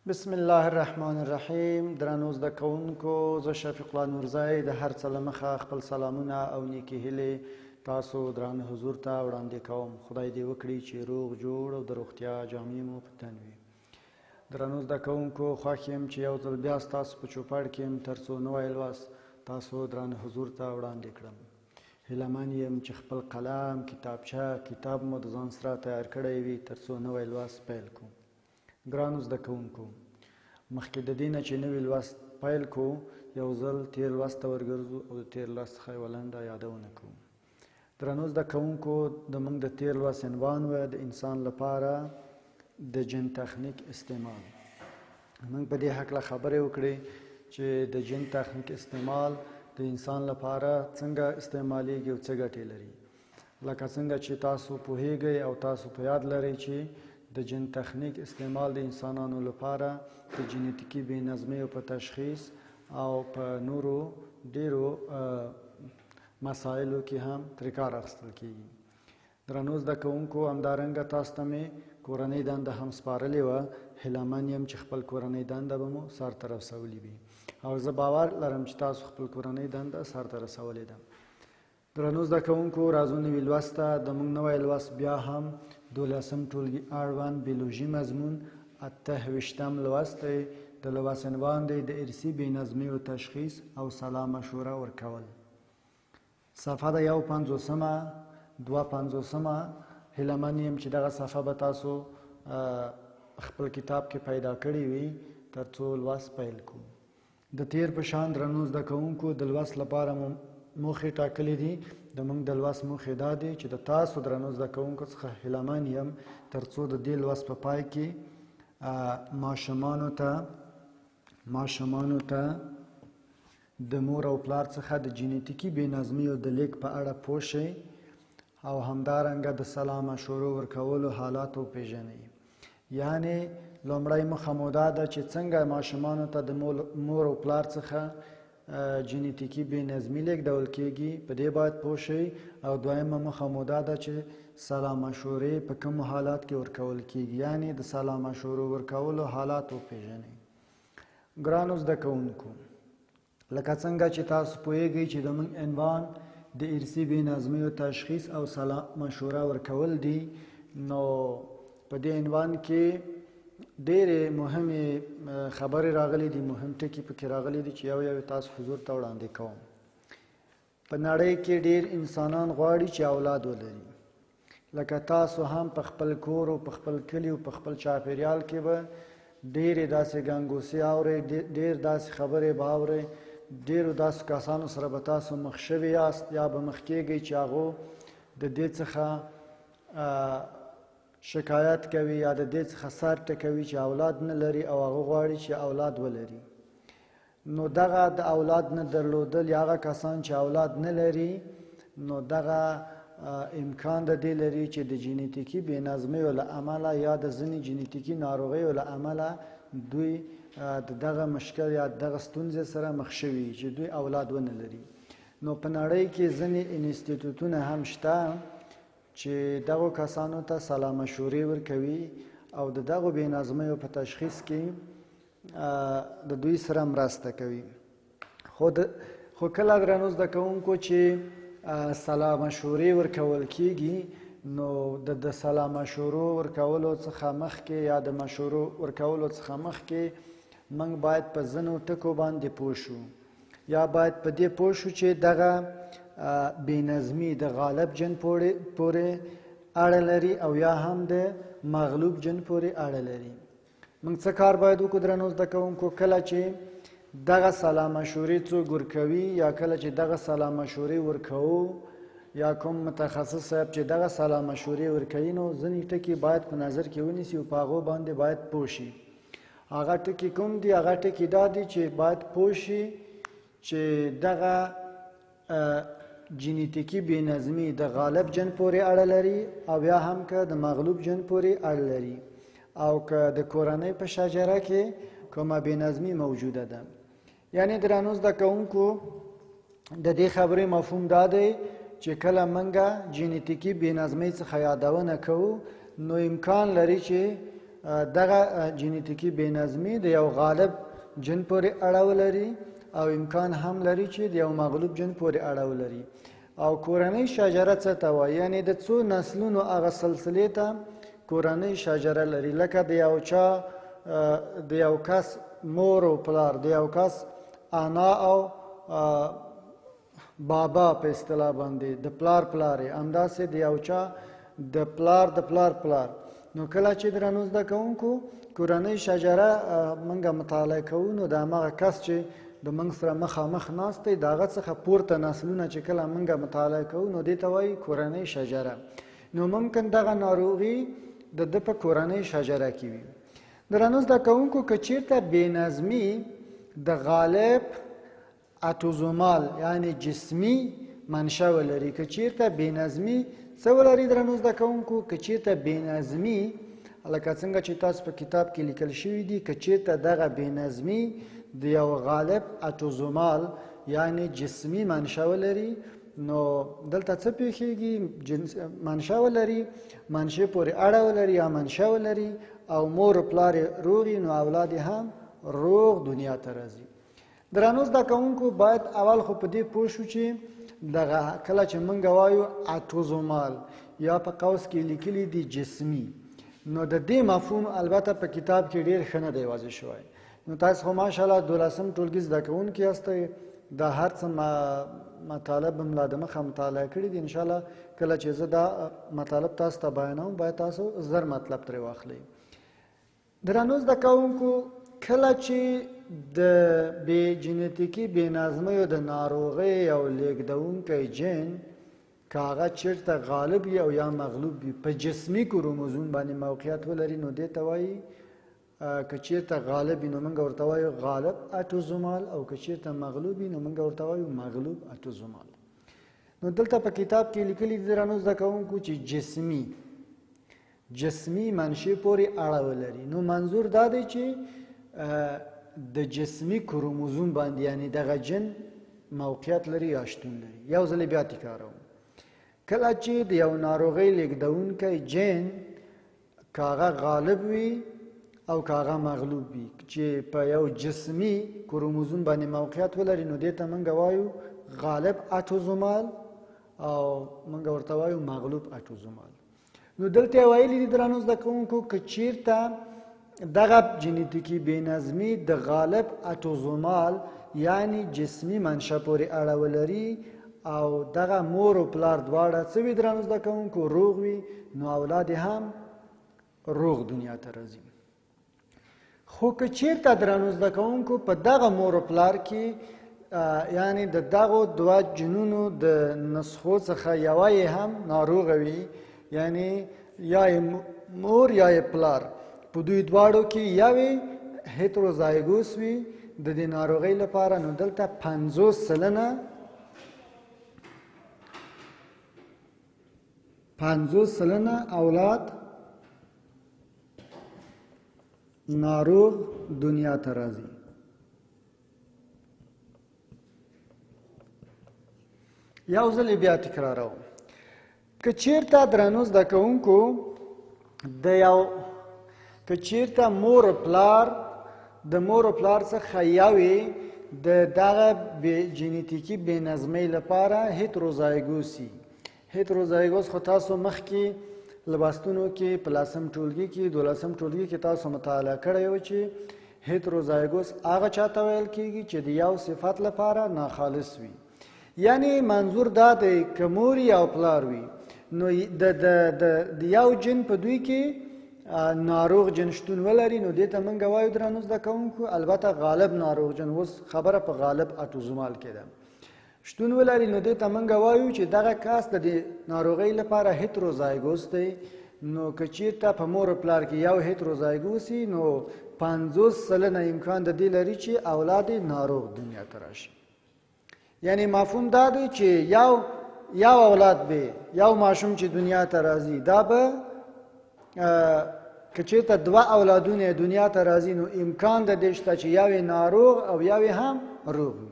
بسم الله الرحمن الرحیم. درنو زده کوونکو، زه شفیق الله نورزی د هر څه له مخه خپل سلامونه او نیکې هیلې تاسو درانه حضور ته وړاندې کوم. خدای دې وکړي چې روغ جوړ او د روغتیا جامې مو په تن وي. درنو زده کوونکو، خوښ یم چې یو ځل بیا ستاسو په چوپړ کې یم تر څو نوی لوست تاسو درانه حضور ته وړاندې کړم. هیلهمن یم چې خپل قلم، کتابچه، کتاب مو د ځان سره تیار کړی وي تر څو نوی لوست پیل کړو. ګرانو زده کوونکو، مخکې د دې نه چې نوی لوست پیل کړو، یو ځل تیر لوست ته ورګرځو او د تیر لوست څخه یوه لنډه یادونه کوو. درنو زده کوونکو، زموږ د تیر لوست عنوان و د انسان لپاره د جن تخنیک استعمال. موږ په دې هکله خبرې وکړې چې د جن تخنیک استعمال د انسان لپاره څنګه استعمالیږي او څه ګټې لري. لکه څنګه چې تاسو پوهیږئ او تاسو په یاد لرئ چې د جن تخنیک استعمال د انسانانو لپاره د جنیتیکي بې نظمیو په تشخیص او په نورو ډیرو مسایلو کې هم ترې کار اخیستل کیږي. درنو زده کوونکو، همدارنګه تاسو ته مې کورنۍ دنده هم سپارلې وه. هیلهمن یم چې خپل کورنۍ دنده به مو سرته رسولې وي او زه باور لرم چې تاسو خپل کورنۍ دنده سرته رسولې ده. درنو زده کوونکو، راځو نوي لوست ته. زموږ نوی لوست بیا هم دولسم ټولګي اړوند بیولوژي مضمون 28م لوست دی. د لوست عنوان دی د ارثي بې نظمیو تشخیص او سلا مشوره ورکول. صفحه ده 150 250. هیلهمن یم چې دغه صفحه به تاسو خپل کتاب کې پیدا کړې وي تر څو لوست پیل کړو. د تیر په شان درنو زده کوونکو، د لوست لپاره موخې ټاکلې دي. زموږ د لوست موخې دا دی چې د تاسو درنو زده کوونکو څخه هیلهمن یم تر څو د دې لوست په پای کې ماشومانو ته د مور او پلار څخه د جنیتیکي بې نظمیو د لیک په اړه پوه شئ او همدارنګه د سلا مشورو ورکولو حالات وپېژنئ. یعنې لومړی موخه مو دا ده چې څنګه ماشومانو ته د مور او پلار څخه جنیتیکي بې نظمي لیږدول کیږي، په دې باید پوه شئ. او دویمه موخه مو دا ده چې سلا مشورې په کومو حالات کې ورکول کیږي، یعنې د سلا مشورو ورکولو حالات وپېژنئ. ګرانو زده کوونکو، لکه څنګه چې تاسو پوهیږئ چې زموږ عنوان د ارثي بې نظمیو تشخیص او سلا مشوره ورکول دي، نو په دې عنوان کې ډېرې مهمې خبرې راغلي دي، مهم ټکي پکې راغلي دي چې یو تاسو حضور ته وړاندې کوم. په نړۍ کې ډېر انسانان غواړي چې اولاد ولري. لکه تاسو هم په خپل کور او په خپل کلي او په خپل چاپېریال کې به ډېرې داسې ګنګوسې اورئ، ډېر داسې خبرې به اورئ. ډېرو داسې کسانو سره به تاسو مخ شوي یاست یا به مخ کېږئ چې هغو د دې څخه شکایت کوي یا د دې څخه سر ټکوي چې اولاد نه لري او هغه غواړي چې اولاد ولري. نو دغه د اولاد نه درلودل یا هغه کسان چې اولاد نه لري، نو دغه امکان د دې لري چې د جنیتیکي بې نظمیو له امله یا د ځینې جنیتیکي ناروغیو له امله دوی د دغه مشکل یا دغه ستونزې سره مخ شوي چې دوی اولاد ونه لري. نو په نړۍ کې ځینې انسټیټوټونه هم شته چې دغو کسانو ته سلا مشورې ورکوي او د دغو بې نظمیو په تشخیص کې د دوی سره مرسته کوي. خو کله درنو زده کوونکو چې سلا مشورې ورکول کیږي، نو د سلا مشورو ورکولو څخه مخکې یا د مشورو ورکولو څخه مخکې موږ باید په ځینو ټکو باندې پوه شو، یا باید په دې پوه شو چې دغه بې نظمي د غالب جن پورې اړه لري او یا هم د مغلوب جن پورې اړه لري. موږ څه کار باید وکړو درنو زده کوونکو؟ کله چې دغه سلا مشورې څوک ورکوي یا کله چې دغه سلا مشورې ورکوو یا کوم متخصص صاحب چې دغه سلا مشورې ورکوي، نو ځینې ټکي باید په نظر کې ونیسي او په هغو باندې باید پوه شي. هغه ټکي کوم دي؟ هغه ټکي دا دي چې باید پوه شي چې دغه جنیتیکي بې نظمي د غالب جن پورې اړه لري او یا هم که د مغلوب جن پورې اړه لري، او که د کورنۍ په شجره کې کومه بې نظمي موجوده ده. یعنې درنو زده کوونکو، د دې خبرې مفهوم دا دی چې کله موږ جنیتیکي بې نظمۍ څخه یادونه کوو، نو امکان لري چې دغه جینیتیکي بې نظمي د یو غالب جن پورې اړه لري او امکان هم لري چې د یو مغلوب جن پورې اړه لري. او کورنۍ شجره څه ته وایي؟ یعنې د څو نسلونو هغه سلسلې ته کورنۍ شجره لري. لکه د یو کس مور او پلار، د یو کس انا او بابا په اصطلاح باندې، د پلار پلار یې همداسې د یو چا د پلار د پلار پلار. نو کله چې درنو زده کوونکو کورنۍ شجره موږ مطالعه کوو، نو د هماغه کس چې د موږ سره مخامخ ناست دی د هغه څخه پورته نسلونه چې کله موږ مطالعه کوو نو دې ته وایي کورنۍ شجره. نو ممکن دغه ناروغي د ده په کورنۍ شجره کې وي. درنو زده کوونکو که چیرته بې نظمي د غالب اتوزومال یعنی جسمی منشأ ولري، که چیرته بې نظمي څه ولري درنو زده کوونکو؟ که چیرته بې نظمي لکه څنګه چې تاسو په کتاب کې لیکل شوي دي، که چیرته دغه بې نظمي د یو غالب اتوزومال یعنی جسمی منشأ ولري، نو دلته څه پیښیږي؟ منشأ ولري، منشأ پورې اړه ولري یا منشأ ولري او مور پلار روغي، نو اولاد هم روغ دنیا ته راځي. درنو زده کوونکو باید اول خو په دې پوه شو چې دغه کله چې موږ وایو اتوزومال یا په قوس کې لیکلي دي جسمی، نو د دې مفهوم البته په کتاب کې ډېر ښه نه دی واضح شوی. نو تاسو خو ماشاءالله دولسم ټولګي زده کوونکي یاستئ، دا هر څه مطالب هم لا د مخه مطالعه کړي دي. انشاءالله کله چې زه دا مطالب تاسو ته بیانوم باید تاسو زر مطلب ترې واخلئ. درنو زده کوونکو کله چې د بې جینیتیکي بې نظمیو د ناروغۍ یو لیږدونکی جین که هغه چېرته غالب وي او یا مغلوب وي په جسمي کروموزوم باندې موقعیت ولري، نو دې ته وایي که چېرته غالب وي نو موږ ورته وایو غالب اتوزومال، او که چېرته مغلوب وي نو موږ ورته وایو مغلوب اتوزومال. نو دلته په کتاب کې لیکلي دي درنو زده کوونکو چې جسمی منشأ پورې اړه ولري. نو منظور دا دی چې د جسمی کروموزوم باندې یعنی دغه جن موقعیت لري یا شتون لري. یو ځل بیا تکراروم، کله چې د یو ناروغۍ لیږدونکی جین که هغه غالب وي او که هغه مغلوب وي چې په یو جسمی کروموزوم باندې موقعیت ولري، نو دې ته موږ وایو غالب اتوزومال او موږ ورته وایو مغلوب اتوزومال. نو دلته ویلي دي درنو زده کوونکو که چیرته دغه جینیتیکي بې نظمي د غالب اتوزومال یعنی جسمی منشأ پورې اړه ولري او دغه مور او پلار دواړه څه وي درنو زده کوونکو؟ روغ وي، نو اولاد هم روغ دنیا ته راځي. خو که چیرته درنو زده کوونکو په دغه مور او پلار کې یعنی د دغو دوه جنونو د نسخو څخه یوه یې هم ناروغه وي، یعنی یا مور یا پلار په دوی دواړو کې یوې هیتروزایګوس وي د دې ناروغۍ لپاره، نو دلته 50 سلنه اولاد ناروغ دنیا ته راځي. یو ځل بیا تکراروم، که چیرته درنو زده کوونکو که چیرته مور پلار د مور پلار څخه یوې د دغه جینیتیکي بې نظمۍ لپاره هیتروزایګوسي. هیتروزایګوس خو تاسو مخکې لباستونو کې په لسم ټولګي کې دولسم ټولګي کې تاسو مطالعه کړی و چې هیتروزایګوس هغه چاته ویل کېږي چې د یو صفت لپاره ناخالص وي. یعنی منظور دا دی که مور او پلار وي نو د یو جن په دوی کې ناروغ جن شتون ولري، نو دې ته موږ وایو درنو زده کوونکو البته غالب ناروغ جن، اوس خبره په غالب اتوزومال کې ده، شتون ولري، نو دې ته موږ وایو چې دغه کس د دې ناروغۍ لپاره هیتروزایګوس دی. نو که چېرته په مور و پلار کې یو هیتروزایګوس وي نو 50 سلنه امکان د دې لري چې اولاد ناروغ دنیا ته راشي. یعنی مفهوم دا دی چې یو اولاد به یو ماشوم چې دنیا ته راځي دا به که چېرته 2 اولادونه دنیا ته راځي نو امکان د دې شته چې یو ناروغ او یو هم روغ وي.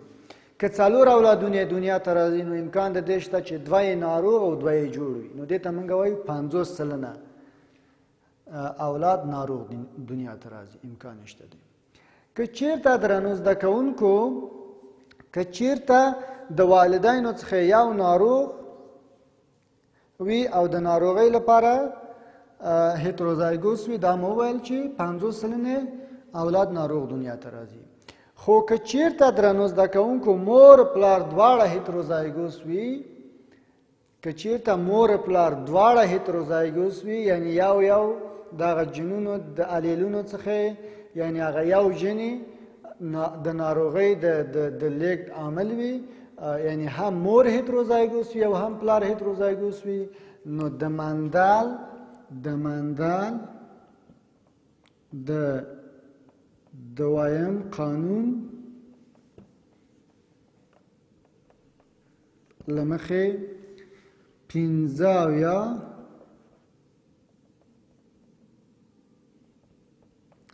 که 4 اولادونه دنیا ته راځي نو امکان د دې شته چې 2 ناروغ او 2 جوړ وي، نو دې ته موږ وایو 50 سلنه اولاد ناروغ دنیا ته راځي امکان شته دی. که چیرته درنو زده کوونکو که چیرته د والدینو څخه یو ناروغ وي او د ناروغۍ لپاره هیتروزایګوس وي، دا مو وویل چې 50 سلنه اولاد ناروغ دنیا ته راځي. خو که چیرته درنو زده کوونکو مور پلار دواړه هیتروزایګوس وي، که چیرته مور پلار دواړه هیتروزایګوس وي، یعنی یو دغه جنونو د الیلونو څخه یعنی هغه یو جنې د ناروغۍ د لیږد عامل وي، یعنی هم مور هیتروزایګوس وي او هم پلار هیتروزایګوس وي، نو د مندل د دویم قانون له مخې 15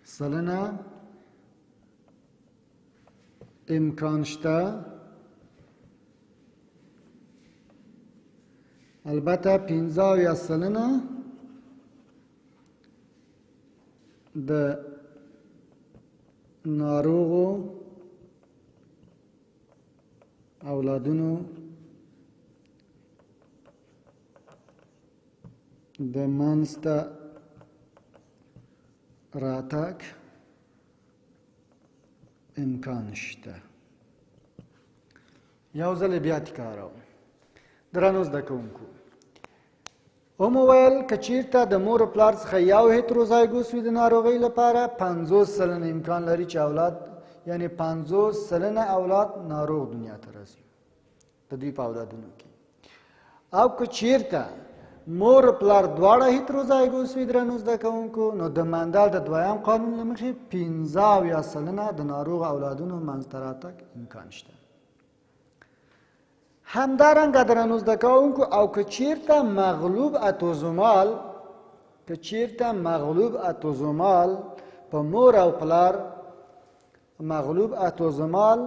سلنه امکان شته. البته 15 سلنه د ناروغو اولادونو د منځته راتګ امکان شته. یو ځل بیا تکراروم. درنو زده کوونکو، هم وویل که چیرته د مور و پلار څخه یو هیتروزایګوس وي د ناروغۍ لپاره 50 سلنه امکان لري چې اولاد یعنی 50 سلنه اولاد ناروغ دنیا ته راځي د دوی په اولادونو کې. او که چیرته مور و پلار دواړه هیتروزایګوس وي درنو زده کوونکو، نو د مندل د دویم قانون له مخې 15 سلنه د ناروغ اولادونو منځته راتګ امکان شته. همدارنګه درنو زده کوونکو، او که چیرته مغلوب اتوزومال په مور او پلار مغلوب اتوزومال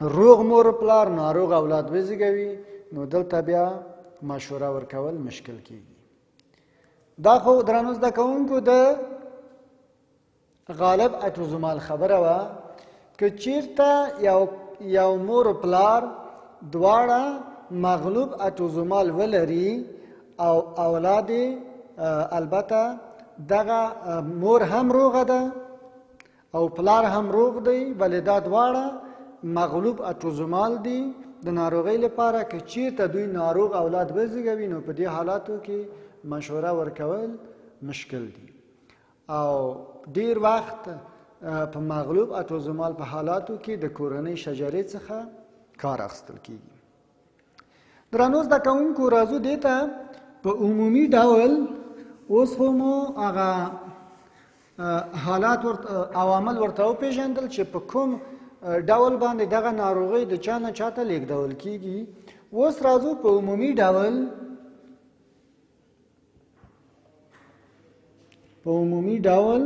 روغ مور و پلار ناروغ اولاد وزیږوي، نو دلته بیا مشوره ورکول مشکل کیږي. دا خو درنو زده کوونکو د غالب اتوزومال خبره وه. که چیرته یو مور و پلار دواړه مغلوب اتوزومال ولري او اولاد البته دغه مور هم روغه ده او پلار هم روغ دی، بلې دا دواړه مغلوب اتوزومال دي د ناروغۍ لپاره، که چیرته دوی ناروغ اولاد وزیږوي، نو په دې حالاتو کې مشوره ورکول مشکل دي. او ډیر وخت په مغلوب اتوزومال په حالاتو کې د کورنۍ شجرې څخه کار اخیستل کیږي. درنو زده کوونکو، راځو دې ته په عمومي ډول اوس خو مو هغه حالات عوامل ورته وپېژندل چې په کوم ډول باندې دغه ناروغۍ د چا نه چاته لیږدول کیږي. اوس راځو په عمومي ډول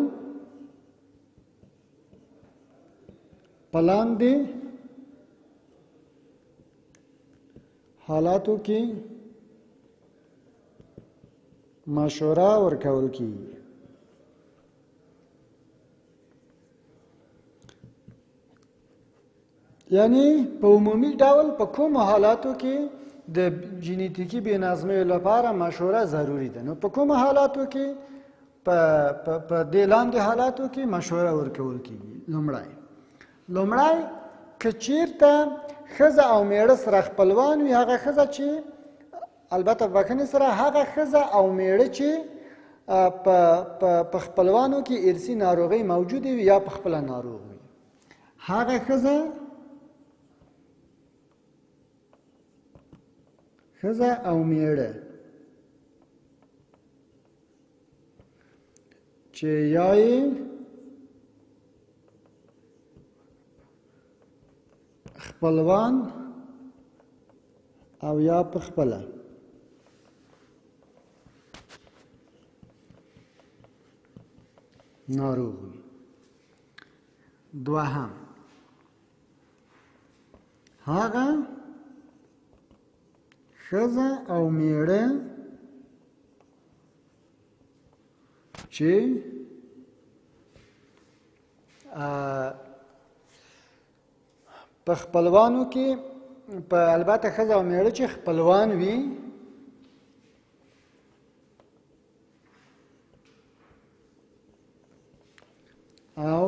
په لاندې حالاتو کې مشوره ورکول کیږي. یعنی په عمومي ډول په کوم حالاتو کې د جینیتیکی بې نظمیو لپاره مشوره ضروری ده. نو په کوم حالاتو کې په دې لاندې حالاتو کې مشوره ورکول کیږي. لومړی که چیرته ښځه او میړه سره خپلوان وي، هغه ښځه چې البته بخښنې سره هغه ښځه او میړه چې په خپلوانو کې ارثي ناروغۍ موجودې وي یا په خپله ناروغ وي، هغه ښځه او میړه چې یا یې خپلوان او یا په خپله ناروغ وي. دوهم، هغه ښځه او میړه چې په خپلوانو کې په البته ښځه او میړه چې خپلوان وي او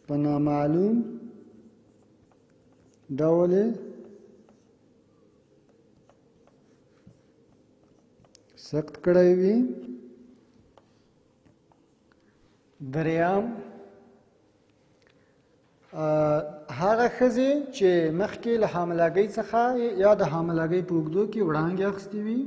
په نامعلوم ډول سخت کړی وي. دریم هغه ښځې چې مخکې له حاملګۍ څخه یا د حاملګۍ په اوږدو کې وړانګې اخیستې وي.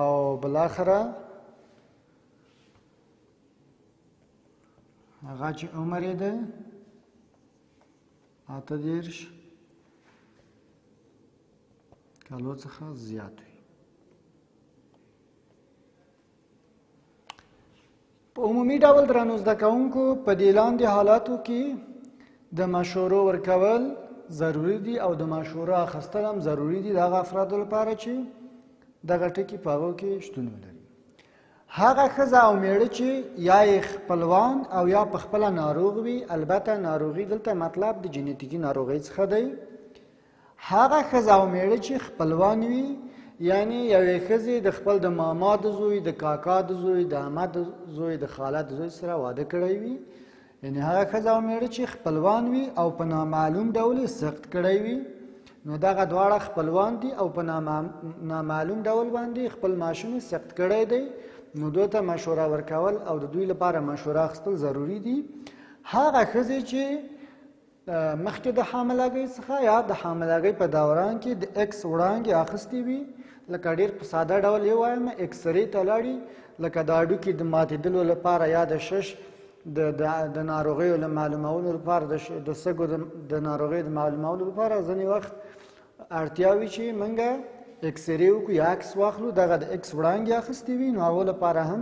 او بالاخره هغه چې عمر یې ده 38 کالو څخه زیات وي. په عمومي ډول درنو زده کوونکو په دې لاندې حالاتو کې د مشورو ورکول ضروری دي او د مشوره اخیستل هم ضروری دي د هغه افرادو لپاره چې دغه ټکي په هغو کې شتون ولري. هغه ښځه او میړه چې یا یې خپلوان او یا په خپله ناروغ وي، البته ناروغي دلته مطلب د جنیتیکي ناروغۍ څخه دی. هغه ښځه او میړه چې خپلوان وي، یعنی یوې ښځې د خپل د ماما د زوی، د کاکا د زوی، د عمه د زوی، د خاله د زوی سره واده کړی وي، یعنی هغه ښځه او میړه چې خپلوان وي او په نامعلوم ډول یې سخت کړی وي، نو دغه دواړه خپلوان دي او په نامعلوم ډول باندې خپل ماشوم سخت کړی دی، نو دوی ته مشوره ورکول او د دوی لپاره مشوره اخیستل ضروری دي. هغه ښځې چې مخکې د حاملګۍ څخه یا د حاملګۍ په دوران کې د اکس وړانګې اخیستې وي، لکه ډېر په ساده ډول یې وایم اکسرې ته لاړي، لکه د هډوکي د ماتېدلو لپاره یا د شش د ناروغیو له معلومولو لپاره، د سږو د ناروغیو د معلومولو لپاره ځینې وخت اړتیا وي چې موږ اکسرې وکړو یا عکس واخلو، دغه د اکس وړانګې اخیستې وي، نو هغو لپاره هم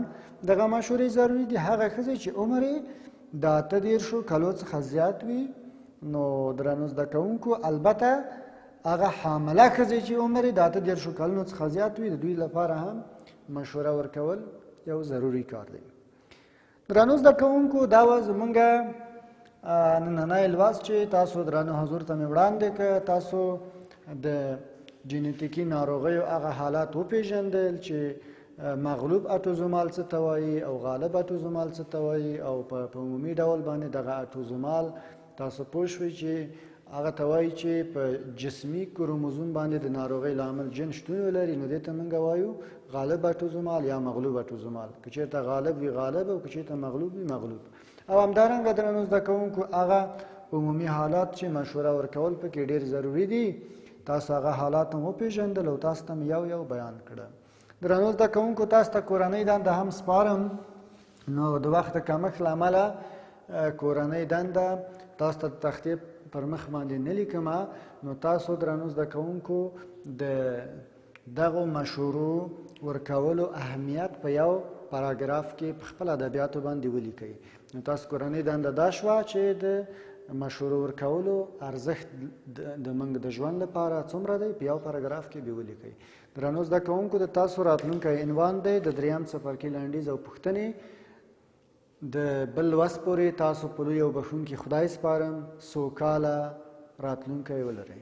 دغه مشورې ضروري دي. هغه ښځې چې عمر یې د 38 کالو څخه زیات وي، نو درنو زده کوونکو البته هغه حامله ښځې چې عمر یې د 38 کلونو څخه زیات وي، د دوی لپاره هم مشوره ورکول یو ضروري کار دی. درنو زده کوونکو دا و زمونږ نننی لوست چې تاسو درنو حضور ته مې وړاندې کړ. تاسو د جنیتیکي ناروغیو هغه حالات وپېژندل چې مغلوب اټوزومال څه ته وایي او غالب اټوزومال څه ته وایي، او په عمومي ډول باندې دغه اټوزومال تاسو پوه شوئ چې هغه ته وایي چې په جسمي کروموزوم باندې د ناروغۍ لامل جن شتون ولري، نو دې ته موږ وایو غالب اټوزومال یا مغلوب اټوزومال. که چېرته غالب وي غالب او که چېرته مغلوب وي مغلوب. او همدارنګه درنو زده کوونکو هغه عمومي حالات چې مشوره ورکول پکې ډېر ضروري دي، تاسو هغه حالات هم وپېژندل او تاسو ته مې یو یو بیان کړه. درنو زده کوونکو تاسو ته کورنۍ دنده هم سپارم، نو د وخت د کمښت له امله کورنۍ دنده تاسو ته د تختې پر مخ باندې نه لیکمه، نو تاسو درنو زده کوونکو د دغو مشورو ورکولو اهمیت په یو پاراګراف کې په خپل ادبیاتو باندې ولیکئ. نو تاسو کورنۍ دنده دا شوه چې د مشورو ورکولو ارزښت د موږ د ژوند لپاره څومره دی په یو پاراګراف کې به ولیکئ. درنو زده کوونکو د تاسو راتلونکی عنوان دی د 3م څپرکي لنډیز او پوښتنې. د بل لوست پورې تاسو په لوی او بښونکي خدای سپارم. سوکاله راتلونکی ولرئ.